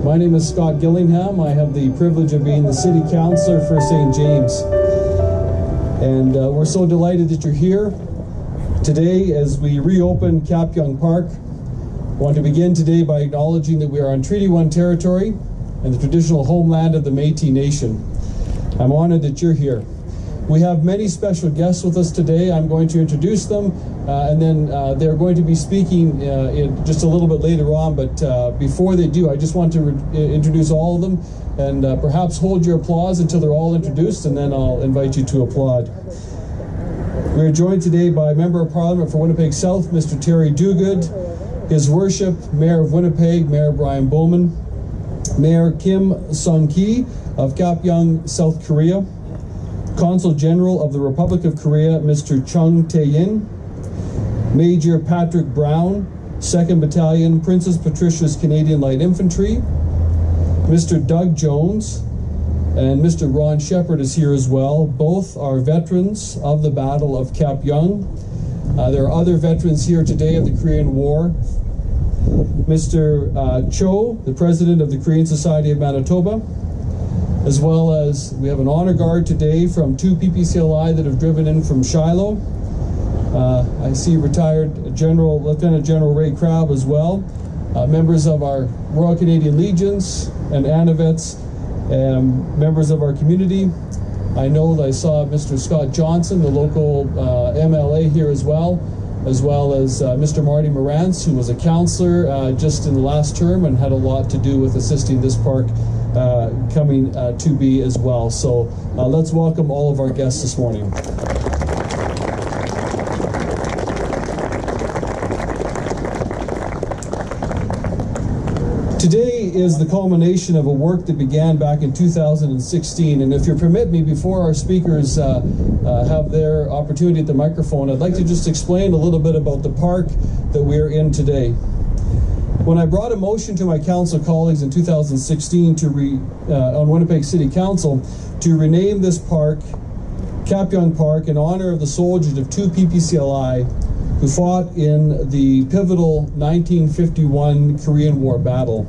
My name is Scott Gillingham. I have the privilege of being the City Councillor for St. James. And we're so delighted that you're here today as we reopen KaPyong Park. I want to begin today by acknowledging that we are on Treaty 1 territory and the traditional homeland of the Métis Nation. I'm honored that you're here. We have many special guests with us today. I'm going to introduce them and then they're going to be speaking just a little bit later on, but before they do, I just want to introduce all of them and perhaps hold your applause until they're all introduced, and then I'll invite you to applaud. We're joined today by Member of Parliament for Winnipeg South, Mr. Terry Dugan, His Worship, Mayor of Winnipeg, Mayor Brian Bowman, Mayor Kim Sung-ki of KaPyong, South Korea, Consul General of the Republic of Korea, Mr. Chung Tae-in, Major Patrick Brown, 2nd Battalion, Princess Patricia's Canadian Light Infantry, Mr. Doug Jones, and Mr. Ron Sheppard is here as well. Both are veterans of the Battle of KaPyong. There are other veterans here today of the Korean War. Mr. Cho, the President of the Korean Society of Manitoba, as well as we have an honor guard today from 2 PPCLI that have driven in from Shiloh. I see retired Lieutenant General Ray Crabb as well, members of our Royal Canadian Legions and ANAVETs, and members of our community. I know that I saw Mr. Scott Johnson, the local MLA here as well as Mr. Marty Morantz, who was a councillor just in the last term and had a lot to do with assisting this park coming to be as well. So let's welcome all of our guests this morning. Today is the culmination of a work that began back in 2016, and if you permit me, before our speakers have their opportunity at the microphone, I'd like to just explain a little bit about the park that we're in today. When I brought a motion to my council colleagues in 2016 on Winnipeg City Council to rename this park KaPyong Park in honor of the soldiers of 2 PPCLI who fought in the pivotal 1951 Korean War battle.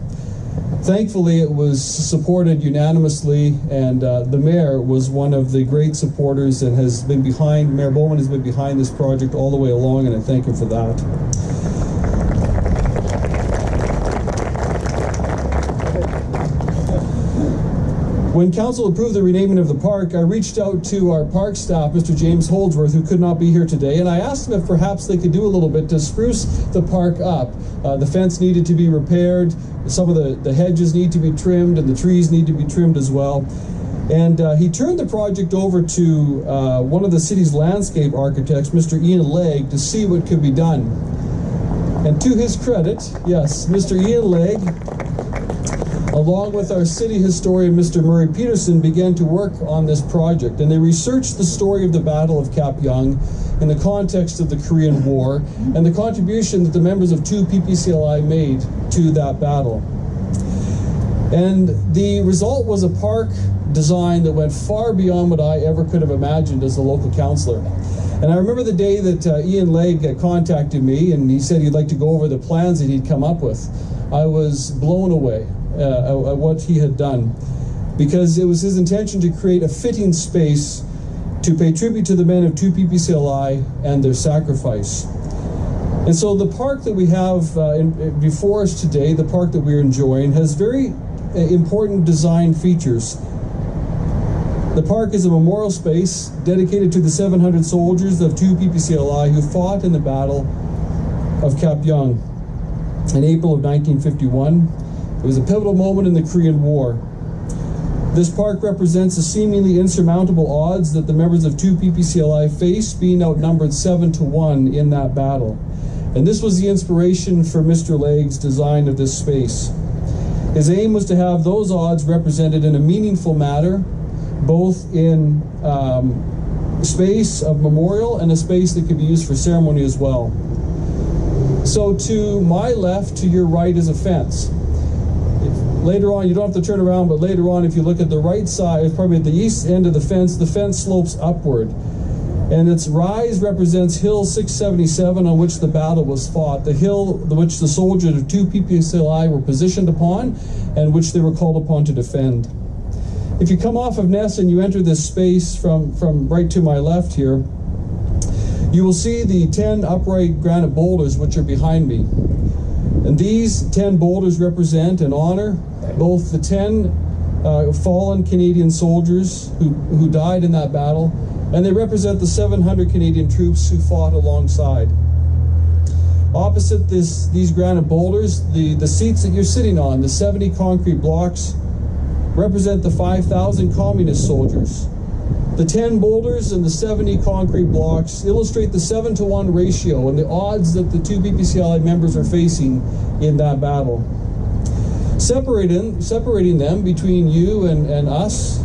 Thankfully, it was supported unanimously, and the mayor was one of the great supporters and has been behind, Mayor Bowman has been behind this project all the way along, and I thank him for that. When council approved the renaming of the park, I reached out to our park staff, Mr. James Holdsworth, who could not be here today, and I asked them if perhaps they could do a little bit to spruce the park up. The fence needed to be repaired, some of the hedges need to be trimmed, and the trees need to be trimmed as well. And he turned the project over to one of the city's landscape architects, Mr. Ian Legg, to see what could be done. And to his credit, yes, Mr. Ian Legg, along with our city historian, Mr. Murray Peterson, began to work on this project, and they researched the story of the Battle of KaPyong in the context of the Korean War and the contribution that the members of 2 PPCLI made to that battle. And the result was a park design that went far beyond what I ever could have imagined as a local councillor. And I remember the day that Ian Legg contacted me, and he said he'd like to go over the plans that he'd come up with. I was blown away at what he had done. because it was his intention to create a fitting space to pay tribute to the men of 2PPCLI and their sacrifice. And so the park that we have before us today, the park that we're enjoying, has very important design features. The park is a memorial space dedicated to the 700 soldiers of 2PPCLI who fought in the Battle of KaPyong in April of 1951. It was a pivotal moment in the Korean War. This park represents the seemingly insurmountable odds that the members of 2PPCLI faced, being outnumbered 7-1 in that battle. And this was the inspiration for Mr. Legg's design of this space. His aim was to have those odds represented in a meaningful manner, both in space of memorial and a space that could be used for ceremony as well. So to my left, to your right, is a fence. Later on, you don't have to turn around, but later on, if you look at the right side, probably at the east end of the fence slopes upward. And its rise represents Hill 677, on which the battle was fought, the hill which the soldiers of 2PPCLI were positioned upon and which they were called upon to defend. If you come off of Ness and you enter this space from right to my left here, you will see the 10 upright granite boulders which are behind me. And these 10 boulders represent and honor both the 10 fallen Canadian soldiers who died in that battle, and they represent the 700 Canadian troops who fought alongside. Opposite these granite boulders, the seats that you're sitting on, the 70 concrete blocks, represent the 5,000 communist soldiers. The 10 boulders and the 70 concrete blocks illustrate the 7-1 ratio and the odds that the 2PPCLI members are facing in that battle. Separating them between you and us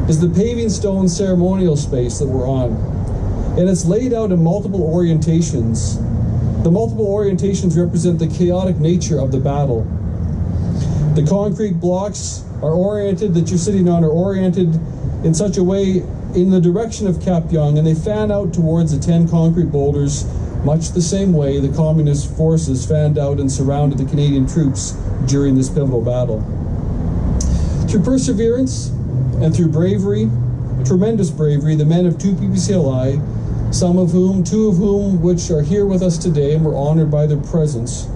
is the paving stone ceremonial space that we're on. And it's laid out in multiple orientations. The multiple orientations represent the chaotic nature of the battle. The concrete blocks are oriented, that you're sitting on, are oriented in such a way in the direction of KaPyong, and they fan out towards the 10 concrete boulders, much the same way the communist forces fanned out and surrounded the Canadian troops during this pivotal battle. Through perseverance and through bravery, tremendous bravery, the men of 2PPCLI, two of whom which are here with us today and were honored by their presence,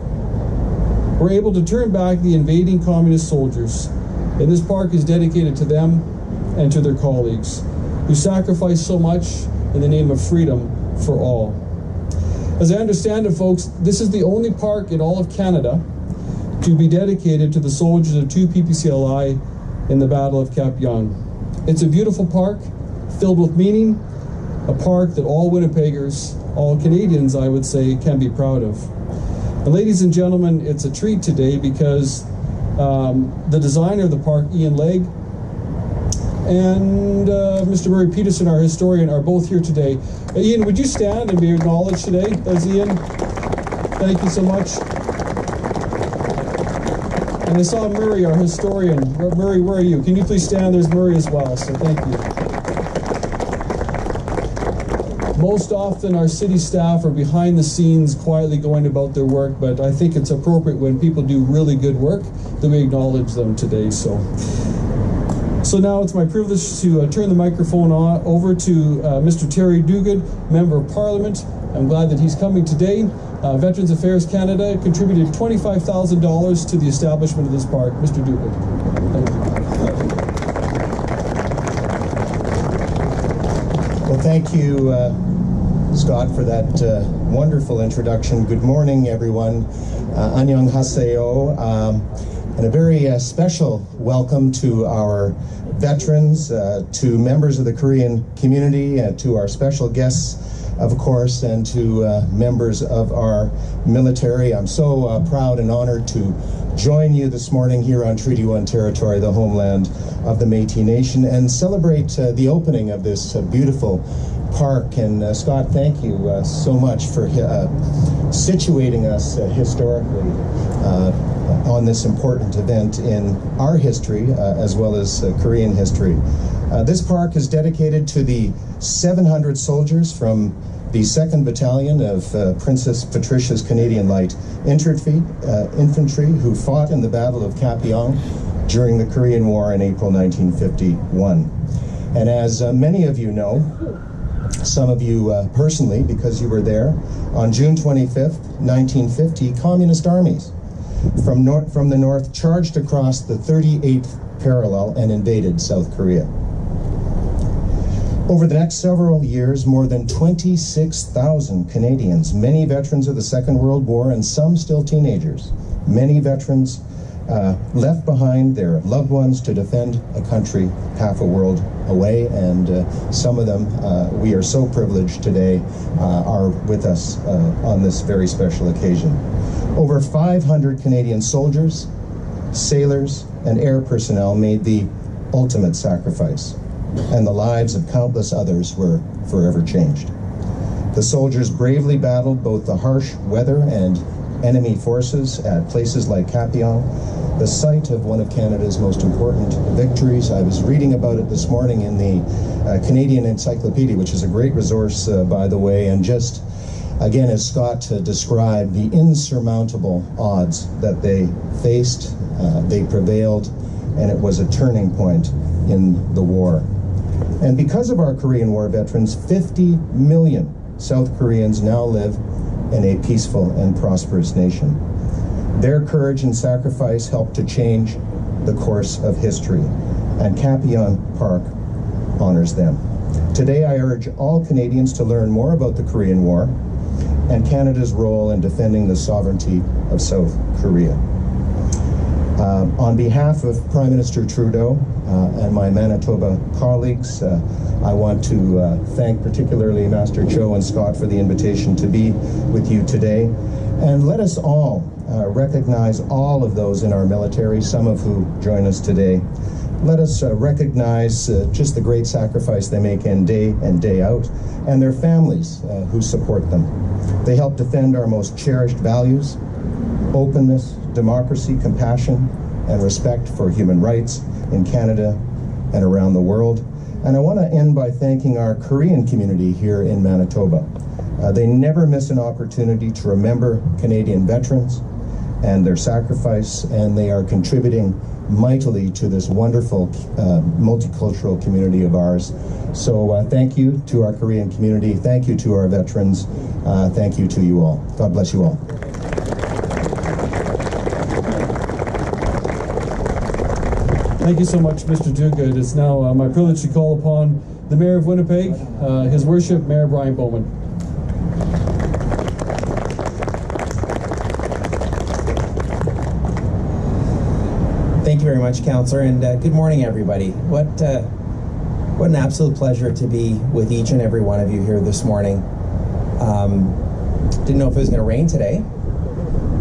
were able to turn back the invading communist soldiers. And this park is dedicated to them and to their colleagues, who sacrificed so much in the name of freedom for all. As I understand it, folks, this is the only park in all of Canada to be dedicated to the soldiers of 2PPCLI in the Battle of KaPyong. It's a beautiful park, filled with meaning, a park that all Winnipeggers, all Canadians, I would say, can be proud of. And ladies and gentlemen, it's a treat today because the designer of the park, Ian Legg, and Mr. Murray Peterson, our historian, are both here today. Ian, would you stand and be acknowledged today as Ian? Thank you so much. And I saw Murray, our historian. Murray, where are you? Can you please stand? There's Murray as well, so thank you. Most often our city staff are behind the scenes quietly going about their work, but I think it's appropriate when people do really good work that we acknowledge them today. So now it's my privilege to turn the microphone over to Mr. Terry Dugan, Member of Parliament. I'm glad that he's coming today. Veterans Affairs Canada contributed $25,000 to the establishment of this park. Mr. Dugan. Thank you. Well, thank you, Scott, for that wonderful introduction. Good morning, everyone. Annyeonghaseyo. And a very special welcome to our veterans, to members of the Korean community, and to our special guests, of course, and to members of our military. I'm so proud and honored to join you this morning here on Treaty 1 territory, the homeland of the Métis Nation, and celebrate the opening of this beautiful park. And Scott, thank you so much for situating us historically on this important event in our history as well as Korean history. This park is dedicated to the 700 soldiers from the 2nd Battalion of Princess Patricia's Canadian Light Infantry who fought in the Battle of KaPyong during the Korean War in April 1951. And as many of you know, some of you personally, because you were there, on June 25th, 1950, communist armies from the north charged across the 38th parallel and invaded South Korea. Over the next several years, more than 26,000 Canadians, many veterans of the Second World War and some still teenagers, many veterans left behind their loved ones to defend a country half a world away, and some of them, we are so privileged today, are with us on this very special occasion. Over 500 Canadian soldiers, sailors, and air personnel made the ultimate sacrifice, and the lives of countless others were forever changed. The soldiers bravely battled both the harsh weather and enemy forces at places like KaPyong, the site of one of Canada's most important victories. I was reading about it this morning in the Canadian Encyclopedia, which is a great resource, by the way, and just, again, as Scott described, the insurmountable odds that they faced, they prevailed, and it was a turning point in the war. And because of our Korean War veterans, 50 million South Koreans now live in a peaceful and prosperous nation. Their courage and sacrifice helped to change the course of history, and KaPyong Park honors them. Today, I urge all Canadians to learn more about the Korean War and Canada's role in defending the sovereignty of South Korea. On behalf of Prime Minister Trudeau and my Manitoba colleagues, I want to thank particularly Master Cho and Scott for the invitation to be with you today. And let us all recognize all of those in our military, some of who join us today. Let us recognize just the great sacrifice they make in day out, and their families who support them. They help defend our most cherished values: openness, democracy, compassion, and respect for human rights in Canada and around the world. And I want to end by thanking our Korean community here in Manitoba. They never miss an opportunity to remember Canadian veterans and their sacrifice, and they are contributing mightily to this wonderful multicultural community of ours. So thank you to our Korean community, thank you to our veterans, thank you to you all. God bless you all. Thank you so much, Mr. Dugan. It is now my privilege to call upon the Mayor of Winnipeg, His Worship, Mayor Brian Bowman. Thank you very much, Councillor, and good morning, everybody. What an absolute pleasure to be with each and every one of you here this morning. Didn't know if it was going to rain today,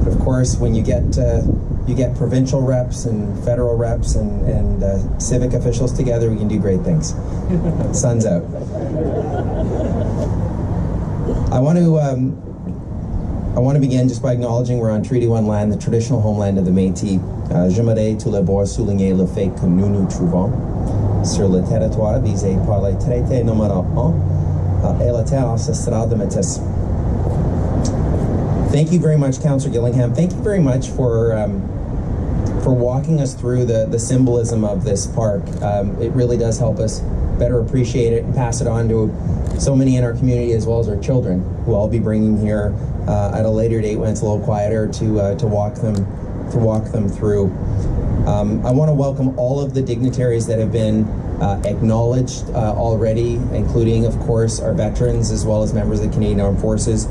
but of course, when you get provincial reps and federal reps and civic officials together, we can do great things. Sun's out. I want to begin just by acknowledging we're on Treaty 1 land, the traditional homeland of the Métis. J'aimerais tout d'abord souligner le fait que nous nous trouvons sur le territoire visé par le traité numéro 1 et la terre ancestrale de Métis. Thank you very much, Councillor Gillingham. Thank you very much for walking us through the symbolism of this park. It really does help us better appreciate it and pass it on to so many in our community, as well as our children, who I'll be bringing here at a later date when it's a little quieter to walk them through. I want to welcome all of the dignitaries that have been acknowledged already, including, of course, our veterans as well as members of the Canadian Armed Forces.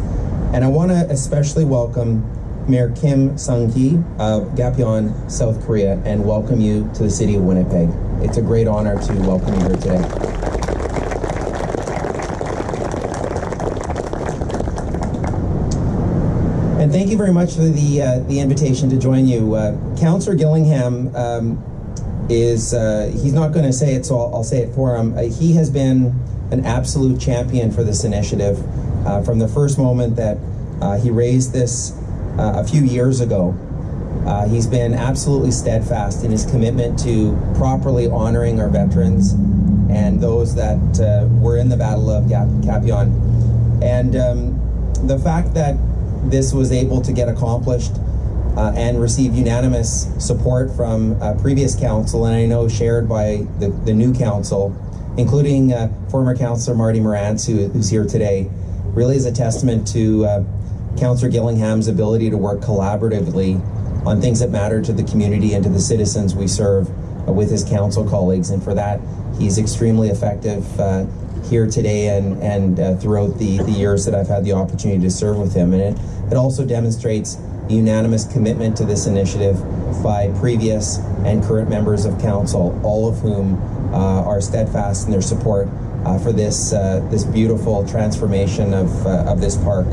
And I want to especially welcome Mayor Kim Sung-hee of KaPyong, South Korea, and welcome you to the city of Winnipeg. It's a great honor to welcome you here today. And thank you very much for the invitation to join you. Councillor Gillingham he's not going to say it, so I'll say it for him. He has been an absolute champion for this initiative from the first moment that he raised this a few years ago. He's been absolutely steadfast in his commitment to properly honoring our veterans and those that were in the Battle of KaPyong. And the fact that this was able to get accomplished and received unanimous support from previous council, and I know shared by the new council, including former Councillor Marty Morantz, who's here today, really is a testament to Councillor Gillingham's ability to work collaboratively on things that matter to the community and to the citizens we serve with his council colleagues, and for that he's extremely effective here today and throughout the years that I've had the opportunity to serve with him. And it also demonstrates a unanimous commitment to this initiative by previous and current members of council, all of whom are steadfast in their support for this beautiful transformation of this park.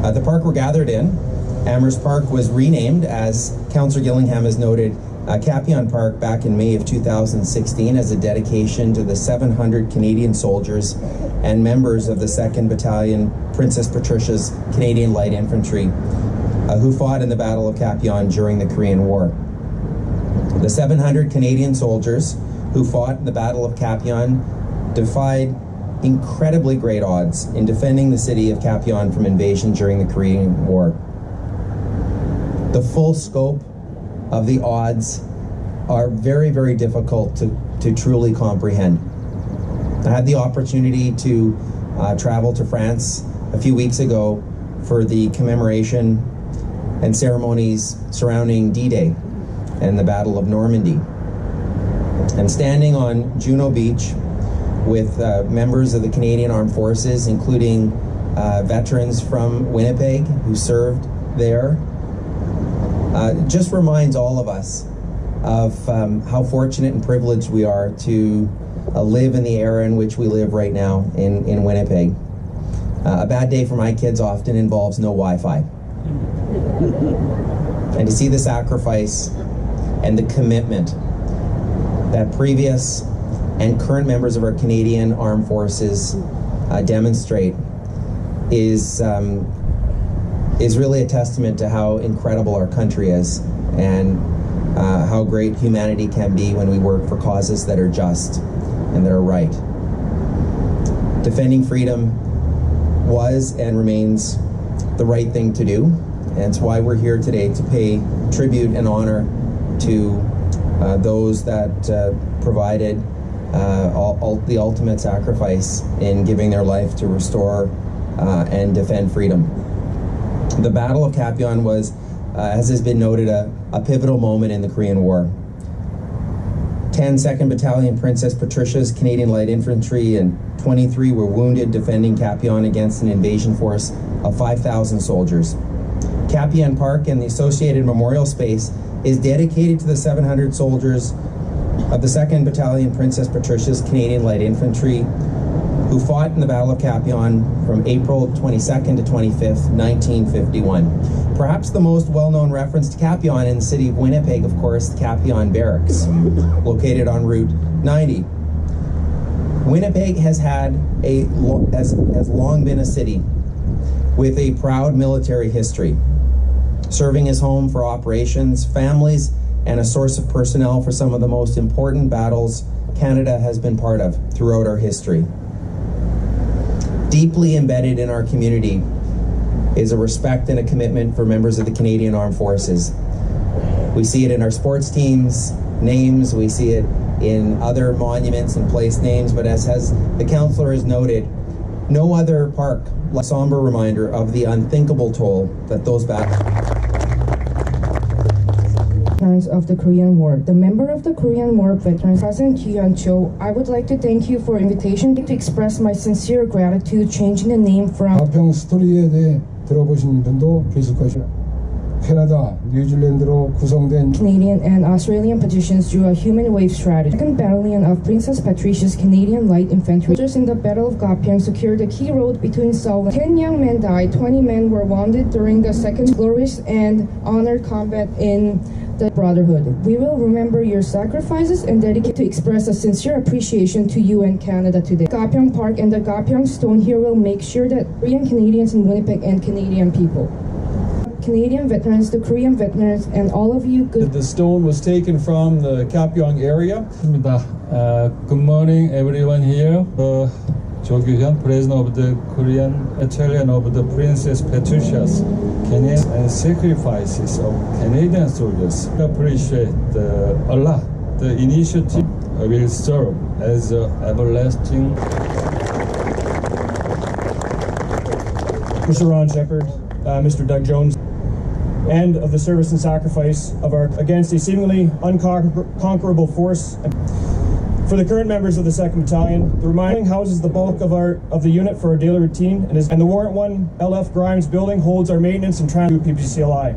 The park we're gathered in, Amherst Park, was renamed, as Councillor Gillingham has noted, KaPyong Park back in May of 2016 as a dedication to the 700 Canadian soldiers and members of the 2nd Battalion Princess Patricia's Canadian Light Infantry who fought in the Battle of KaPyong during the Korean War. The 700 Canadian soldiers who fought in the Battle of KaPyong defied incredibly great odds in defending the city of KaPyong from invasion during the Korean War. The full scope of the odds are very, very difficult to truly comprehend. I had the opportunity to travel to France a few weeks ago for the commemoration and ceremonies surrounding D-Day and the Battle of Normandy. And standing on Juno Beach with members of the Canadian Armed Forces, including veterans from Winnipeg who served there, just reminds all of us of how fortunate and privileged we are to live in the era in which we live right now in Winnipeg. A bad day for my kids often involves no Wi-Fi. And to see the sacrifice and the commitment that previous and current members of our Canadian Armed Forces demonstrate is really a testament to how incredible our country is and how great humanity can be when we work for causes that are just and that are right. Defending freedom was and remains the right thing to do, and it's why we're here today to pay tribute and honor to those that provided the ultimate sacrifice in giving their life to restore and defend freedom. The Battle of KaPyong was, as has been noted, a pivotal moment in the Korean War. 10 2nd Battalion Princess Patricia's Canadian Light Infantry and 23 were wounded defending KaPyong against an invasion force of 5,000 soldiers. KaPyong Park and the associated memorial space is dedicated to the 700 soldiers of the 2nd Battalion Princess Patricia's Canadian Light Infantry who fought in the Battle of KaPyong from April 22nd to 25th, 1951. Perhaps the most well-known reference to KaPyong in the city of Winnipeg, of course, the KaPyong Barracks, located on Route 90. Winnipeg has long been a city with a proud military history, serving as home for operations, families, and a source of personnel for some of the most important battles Canada has been part of throughout our history. Deeply embedded in our community is a respect and a commitment for members of the Canadian Armed Forces. We see it in our sports teams' names, we see it in other monuments and place names, but as the councillor has noted, no other park like a somber reminder of the unthinkable toll that those veterans of the Korean War. The member of the Korean War veterans, President Kyun Cho, I would like to thank you for invitation to express my sincere gratitude changing the name from 가평 스토리에 대해 들어보신 분도 계실 것입니다. 캐나다, 뉴질랜드로 구성된 Canadian and Australian petitions through a human wave strategy. 2nd Battalion of Princess Patricia's Canadian Light Infantry soldiers in the Battle of KaPyong secured the key road between Seoul. 10 young men died, 20 men were wounded during the second glorious and honored combat in the Brotherhood. We will remember your sacrifices and dedicate to express a sincere appreciation to you and Canada today. KaPyong Park and the KaPyong Stone here will make sure that Korean Canadians in Winnipeg and Canadian people, Canadian veterans, the Korean veterans, and all of you good. The stone was taken from the KaPyong area. Good morning, everyone here. 조규현, President of the Korean Battalion of the Princess Patricia's Canadian and sacrifices of Canadian soldiers. I appreciate a lot. The initiative will serve as an everlasting. Mr. Ron Sheppard, Mr. Doug Jones, and of the service and sacrifice of our against a seemingly unconquerable force. For the current members of the 2nd Battalion, the reminding houses the bulk of the unit for our daily routine, and the Warrant 1 LF Grimes building holds our maintenance and transport PPCLI.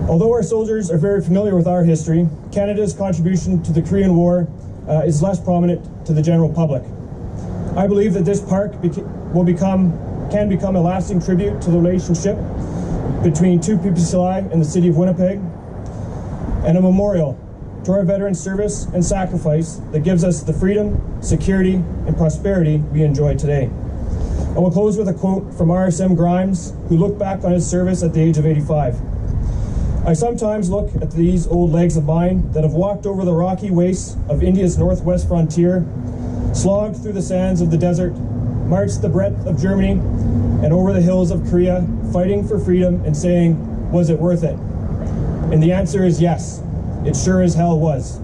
Although our soldiers are very familiar with our history, Canada's contribution to the Korean War is less prominent to the general public. I believe that this park can become a lasting tribute to the relationship between 2 PPCLI and the city of Winnipeg, and a memorial to our veterans' service and sacrifice that gives us the freedom, security, and prosperity we enjoy today. I will close with a quote from RSM Grimes, who looked back on his service at the age of 85. I sometimes look at these old legs of mine that have walked over the rocky wastes of India's northwest frontier, slogged through the sands of the desert, marched the breadth of Germany and over the hills of Korea, fighting for freedom and saying, was it worth it? And the answer is yes, it sure as hell was.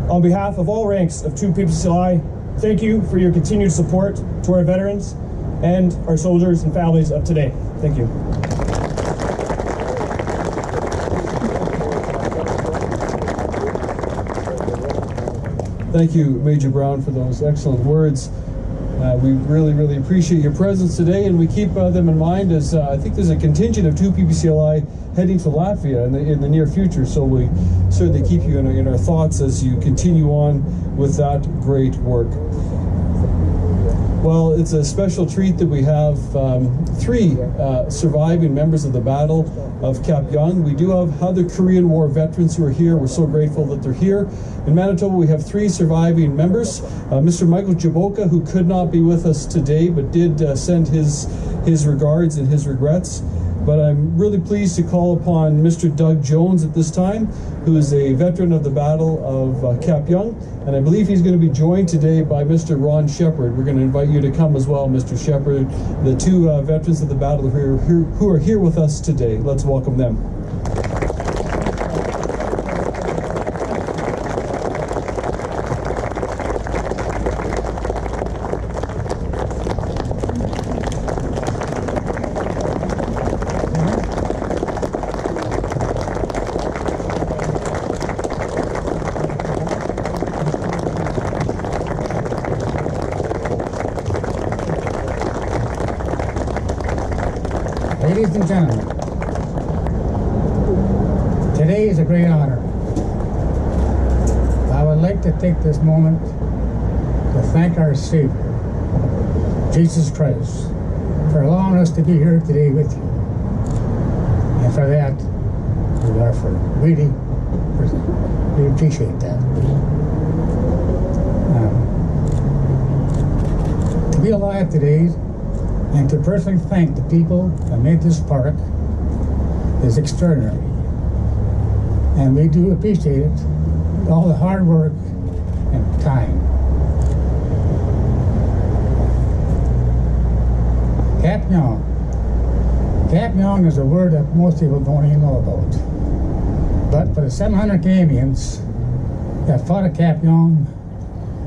On behalf of all ranks of 2 PPCLI, thank you for your continued support to our veterans and our soldiers and families of today. Thank you. Thank you, Major Brown, for those excellent words. We really appreciate your presence today, and we keep them in mind as I think there's a contingent of 2 PPCLI heading to Latvia in the near future, so we certainly keep you in our thoughts as you continue on with that great work. Well, it's a special treat that we have 3 surviving members of the Battle of KaPyong. We do have other Korean War veterans who are here. We're so grateful that they're here. In Manitoba, we have 3 surviving members. Mr. Michael Jaboka, who could not be with us today, but did send his regards and his regrets. But I'm really pleased to call upon Mr. Doug Jones at this time, who is a veteran of the Battle of KaPyong, and I believe he's going to be joined today by Mr. Ron Sheppard. We're going to invite you to come as well, Mr. Sheppard, the 2 veterans of the battle who are here with us today. Let's welcome them. Ladies and gentlemen, today is a great honor. I would like to take this moment to thank our Savior, Jesus Christ, for allowing us to be here today with you. And for that, we appreciate that. To be alive today and to personally thank the people that made this park is extraordinary. And we do appreciate it, all the hard work and time. KaPyong. KaPyong is a word that most people don't even know about. But for the 700 Canadians that fought at KaPyong,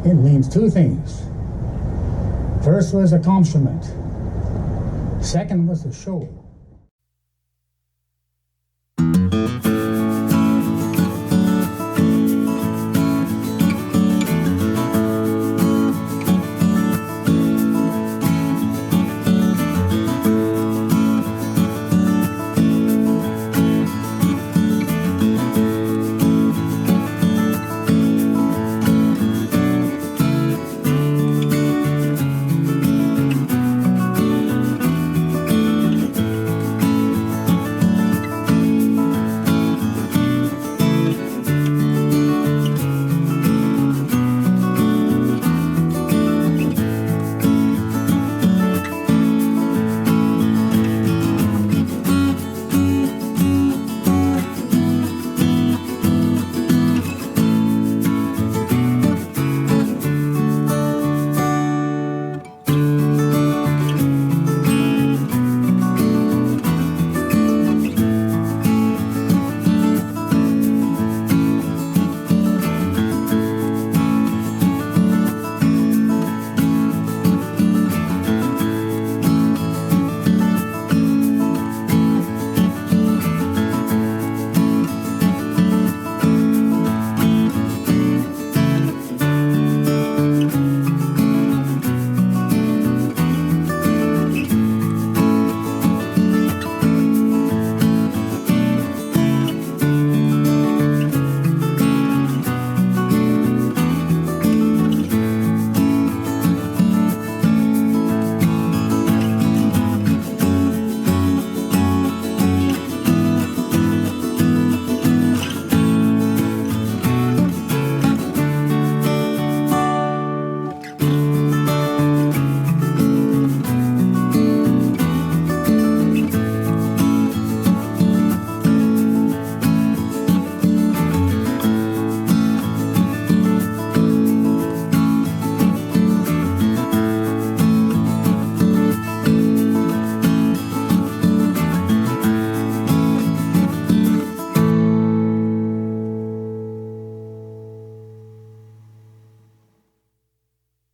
it means 2 things. First was accomplishment. Second was the show.